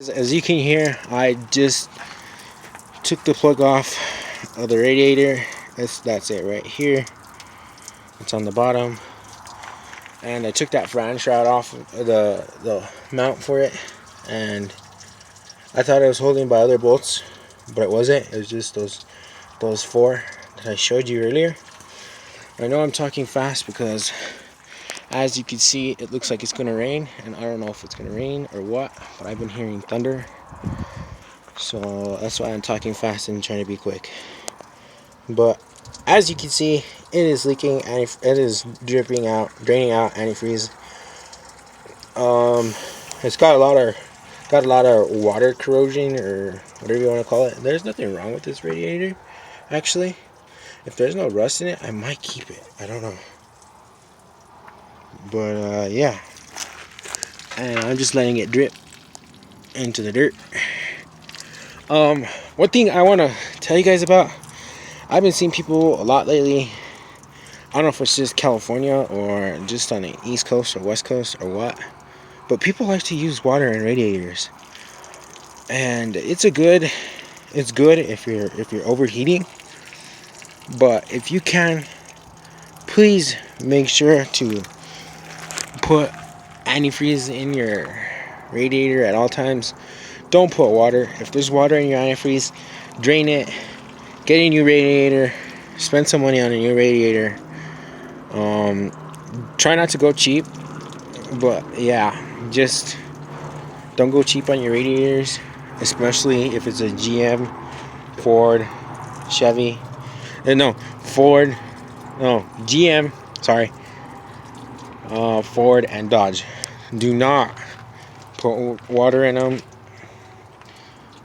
As you can hear, I just took the plug off of the radiator. That's it right here. It's on the bottom. And I took that fan shroud off the mount for it. And I thought it was holding by other bolts, but it wasn't. It was just those four that I showed you earlier. I know I'm talking fast because as you can see, it looks like it's gonna rain, and I don't know if it's gonna rain or what, but I've been hearing thunder. So that's why I'm talking fast and trying to be quick. But as you can see, it is leaking and it is draining out antifreeze. It's got a lot of water corrosion, or whatever you want to call it. There's nothing wrong with this radiator, actually. If there's no rust in it, I might keep it. I don't know. But yeah, and I'm just letting it drip into the dirt. One thing I want to tell you guys about, I've been seeing people a lot lately. I don't know if it's just California or just on the East Coast or West Coast or what, but people like to use water in radiators, and it's good if you're overheating. But if you can, please make sure to put antifreeze in your radiator at all times. Don't put water. If there's water in your antifreeze, drain it, get a new radiator, spend some money on a new radiator. Try not to go cheap, but yeah, just don't go cheap on your radiators, especially if it's a GM, Ford, Chevy. GM, sorry, Ford and Dodge. Do not put water in them.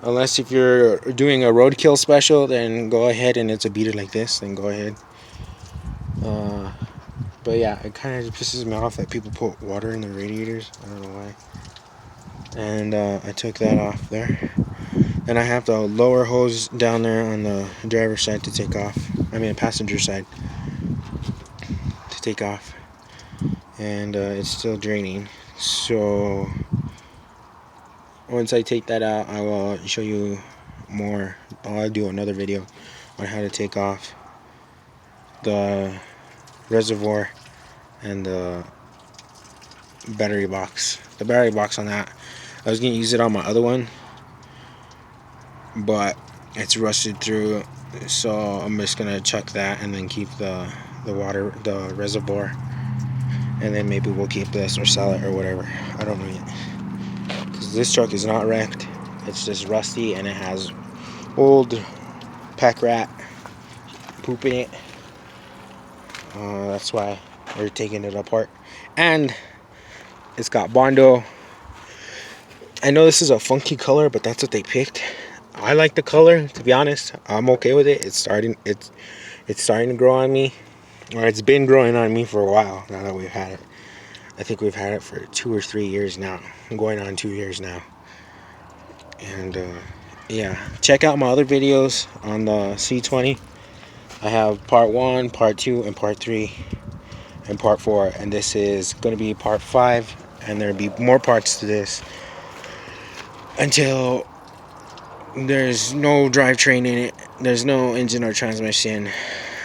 Unless if you're doing a roadkill special, then go ahead, and it's a beater like this, then go ahead. But yeah, it kind of pisses me off that people put water in their radiators. I don't know why. And I took that off there. And I have the lower hose down there on the driver's side to take off. I mean, passenger side to take off. And it's still draining. So once I take that out, I will show you more. I'll do another video on how to take off the reservoir and the battery box. The battery box on that, I was gonna use it on my other one, but it's rusted through, so I'm just gonna chuck that and then keep the reservoir, and then maybe we'll keep this or sell it or whatever. I don't know yet, because this truck is not wrecked. It's just rusty, and it has old pack rat poop in it. That's why we're taking it apart. And it's got Bondo. I know this is a funky color, but that's what they picked. I like the color, to be honest. I'm okay with it. It's starting to grow on me, or it's been growing on me for a while now that we've had it. I think we've had it for 2 or 3 years now. I'm going on 2 years now. And yeah, check out my other videos on the C20. I have part 1, part 2, and part 3, and part 4, and this is going to be part 5, and there'll be more parts to this until there's no drivetrain in it, there's no engine or transmission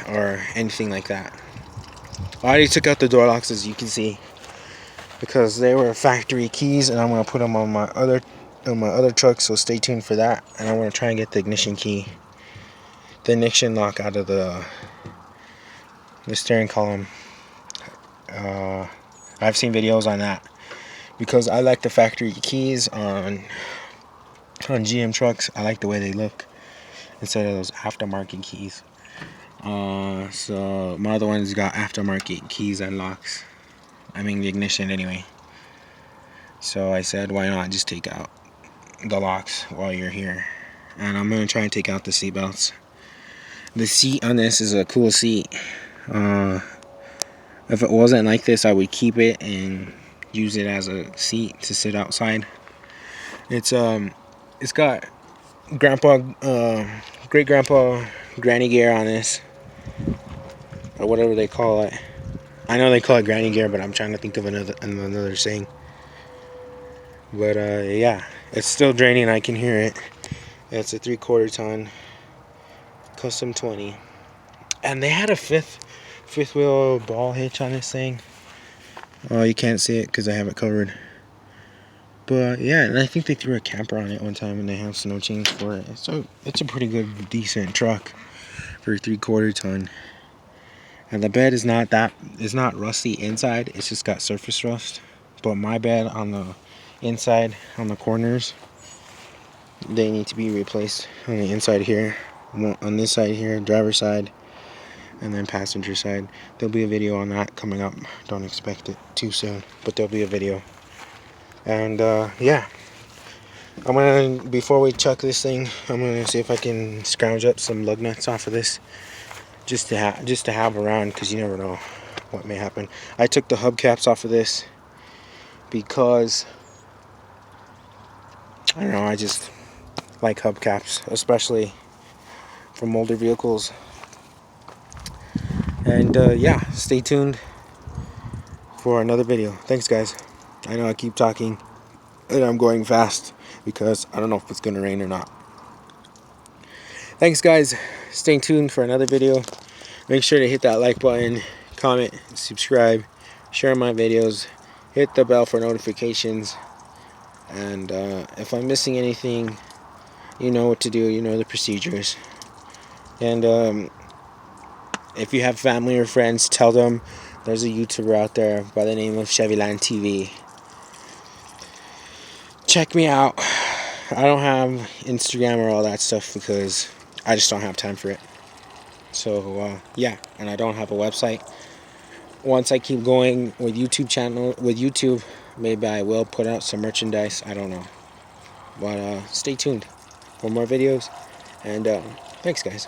or anything like that. I already took out the door locks, as you can see, because they were factory keys, and I'm going to put them on my other truck, so stay tuned for that. And I want to try and get the ignition lock out of the steering column. I've seen videos on that, because I like the factory keys on GM trucks. I like the way they look instead of those aftermarket keys. So my other one's got aftermarket keys and locks. I mean the ignition anyway. So I said, why not just take out the locks while you're here? And I'm gonna try and take out the seat belts. The seat on this is a cool seat. If it wasn't like this, I would keep it and use it as a seat to sit outside. It's got great grandpa granny gear on this, or whatever they call it. I know they call it granny gear, but I'm trying to think of another saying. But yeah, It's still draining. I can hear it. It's a 3/4 ton custom 20, and they had a fifth wheel ball hitch on this thing. Oh, you can't see it because I have it covered. But yeah, and I think they threw a camper on it one time, and they have snow chains for it. So it's a pretty good, decent truck for a 3/4 ton. And the bed is not rusty inside. It's just got surface rust. But my bed on the inside, on the corners, they need to be replaced on the inside here, on this side here, driver's side, and then passenger side. There'll be a video on that coming up. Don't expect it too soon, but there'll be a video. And yeah, I'm gonna, before we chuck this thing, I'm gonna see if I can scrounge up some lug nuts off of this, just to have around, because you never know what may happen. I took the hubcaps off of this because I don't know, I just like hubcaps, especially from older vehicles. And yeah, stay tuned for another video. Thanks, guys. I know I keep talking and I'm going fast because I don't know if it's gonna rain or not. Thanks, guys. Stay tuned for another video. Make sure to hit that like button, comment, subscribe, share my videos, hit the bell for notifications. And if I'm missing anything, you know what to do, you know the procedures. And if you have family or friends, tell them there's a YouTuber out there by the name of Chevyland TV. Check me out. I don't have Instagram or all that stuff because I just don't have time for it. So yeah, and I don't have a website. Once I keep going with YouTube, maybe I will put out some merchandise. I don't know. But stay tuned for more videos. And thanks, guys.